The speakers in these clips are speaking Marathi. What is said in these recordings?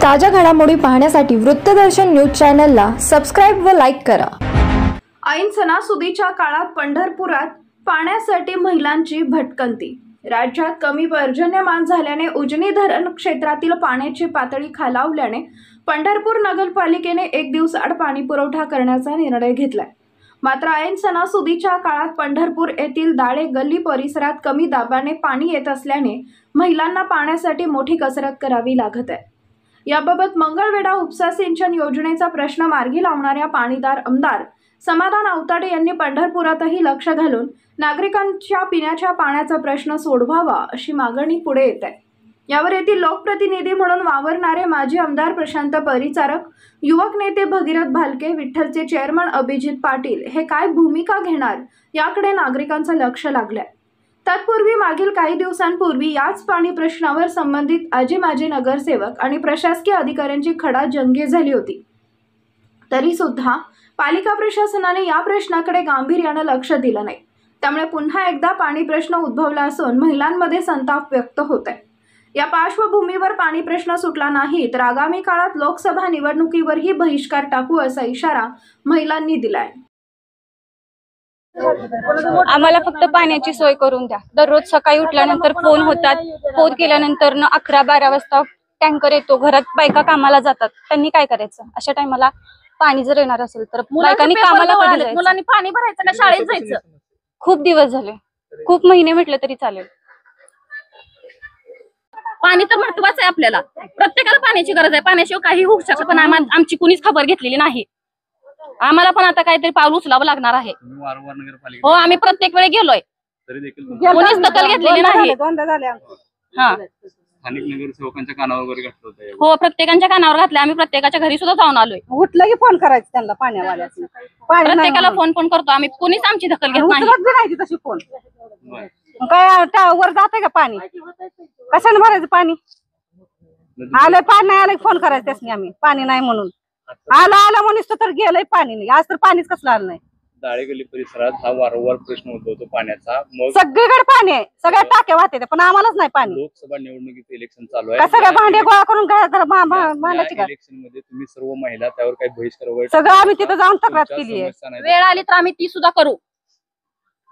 ताज्या घडामोडी पाहण्यासाठी वृत्तदर्शन न्यूज चॅनलला सबस्क्राइब व लाईक करा। ऐन सणासुदीच्या काळात पंढरपुरात पाण्यासाठी महिलांची भटकंती। राज्यात कमी पर्जन्यमान झाल्याने उजनी धरण क्षेत्रातील पाण्याची पातळी खालावल्याने पंढरपूर नगरपालिकेने एक दिवसाआड पाणी पुरवठा करण्याचा निर्णय घेतलाय। मात्र ऐन सणासुदीच्या काळात पंढरपूर येथील दाळे गल्ली परिसरात कमी दाबाने पाणी येत असल्याने महिलांना पाण्यासाठी मोठी कसरत करावी लागत आहे। याबाबत मंगळवेढा उपसा सिंचन योजनेचा प्रश्न मार्गी लावणाऱ्या पाणीदार आमदार समाधान आवताडे यांनी पंढरपुरातही लक्ष घालून नागरिकांच्या पिण्याच्या पाण्याचा प्रश्न सोडवावा अशी मागणी पुढे येत आहे। यावर येथील लोकप्रतिनिधी म्हणून वावरणारे माजी आमदार प्रशांत परिचारक, युवक नेते भगीरथ भालके, विठ्ठलचे चेअरमन अभिजित पाटील हे काय भूमिका घेणार याकडे नागरिकांचं लक्ष लागलंय। तत्पूर्वी मागील काही दिवसांपूर्वी याच पाणी प्रश्नावर संबंधित आजी माजी नगरसेवक आणि प्रशासकीय अधिकाऱ्यांची खडाजंगी झाली होती। तरी सुद्धा पालिका प्रशासनाने या प्रश्नाकडे गांभीर्याने लक्ष दिलं नाही। त्यामुळे पुन्हा एकदा पाणी प्रश्न उद्भवला असून महिलांमध्ये संताप व्यक्त होत आहे। या पार्श्वभूमीवर पाणी प्रश्न सुटला नाही तर आगामी काळात लोकसभा निवडणुकीवरही बहिष्कार टाकू असा इशारा महिलांनी दिलाय। आम्हाला फक्त पाण्याची सोय करून द्या। दररोज सकाळी उठल्यानंतर फोन होतात, फोन केल्यानंतर 11-12 वाजता टँकर येतो, घरात बायका कामाला जातात, त्यांनी काय करायचं? अशा टाइमला पाणी जर येणार असेल तर बायकांनी कामाला कधी जायचं? मुलांनी पाणी भरायचं का शाळेत जायचं? खूप दिवस झाले, खूप महिने म्हटलं तरी चालेल। पाणी तर महत्वाचं आहे आपल्याला, प्रत्येकाला पाण्याची गरज आहे। पाण्याशिवाय काही होऊ शकत पण आमची कुणीच खबर घेतलेली नाही। आम्हाला पण आता काहीतरी पाऊल उचलावं लागणार आहे। हो, आम्ही प्रत्येक वेळी गेलोय, कोणीच दखल घेतलेली नाही। स्थानिक नगरसेवकांच्या कानावर वगैरे घातलं होतं? हो, प्रत्येकांच्या कानावर घातले। आम्ही प्रत्येकाच्या घरी सुद्धा जाऊन आलोय। उठलं की फोन करायचं त्यांना पाण्यावाल्याचं, प्रत्येकाला फोन करतो आम्ही, कोणीच आमची दखल घेत नाही। तशी फोन काय वर जाते का पाणी? कशाने भरायचं पाणी? आलंय पाणी नाही आलं फोन करायचं त्यासनी आम्ही, पाणी नाही म्हणून। आलं म्हणून तर गेलंय पाणी नाही, आज तर पाणीच कसलं आलं नाही। दाळे गल्ली परिसरात हा वारंवार प्रश्न उद्भवतो पाण्याचा। मग सगळीकडे पाणी आहे, सगळ्या टाक्या वाहते पण आम्हालाच नाही पाणी। लोकसभा निवडणुकीचं इलेक्शन चालू आहे, सगळ्या भांडे गोळा करून भांडायची का? इलेक्शन मध्ये तुम्ही सर्व महिला त्यावर काही बहिष्कार वगैरे सगळं आम्ही तिथं जाऊन तक्रार केली आहे। वेळ आली तर आम्ही ती सुद्धा करू।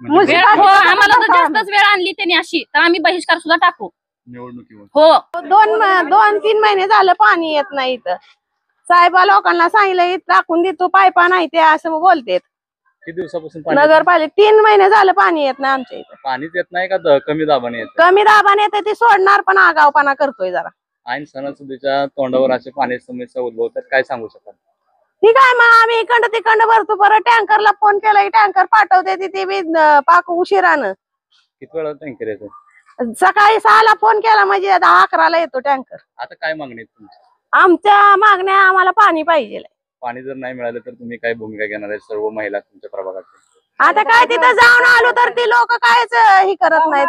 म्हणजे आम्हाला जर जास्तच वेळ आणली त्यांनी अशी तर आम्ही बहिष्कार सुद्धा टाकू निवडणुकीवर। हो, 2-3 महिने झालं पाणी येत नाही इथं। साहेबा लोकांना सांगितलं टाकून देतो, पायपा नाही ते असं बोलतेत। किती दिवसापासून नगरपालिका 3 महिने झालं पाणी येत नाही आमच्या इथं। पाणीच येत नाही का कमी दाबाने येत? कमी दाबाने येते ती सोडणार पण आगावपणा करतोय जरा। ऐन सणासुदीच्या तोंडावर असे पाण्याची समस्या उद्भवतात, काय सांगू शकाल? ठीक आहे, मग आम्ही इकडं तिकडं भरतो, परत टँकरला फोन केला की टँकर पाठवते ती बी पाक उशिरानं। किती वेळा टँकर येतो? सकाळी 6ला फोन केला म्हणजे 10-11ला येतो टँकर। आता काय मागणी आहे तुमची? आमच्या मागण्या आम्हाला पाणी पाहिजे। पाणी जर नाही मिळालं तर तुम्ही काय भूमिका घेणार आहे सर्व महिला तुमच्या प्रभागात? आता काय तिथं जाऊन आलो तर ती लोक कायच ही करत नाहीत।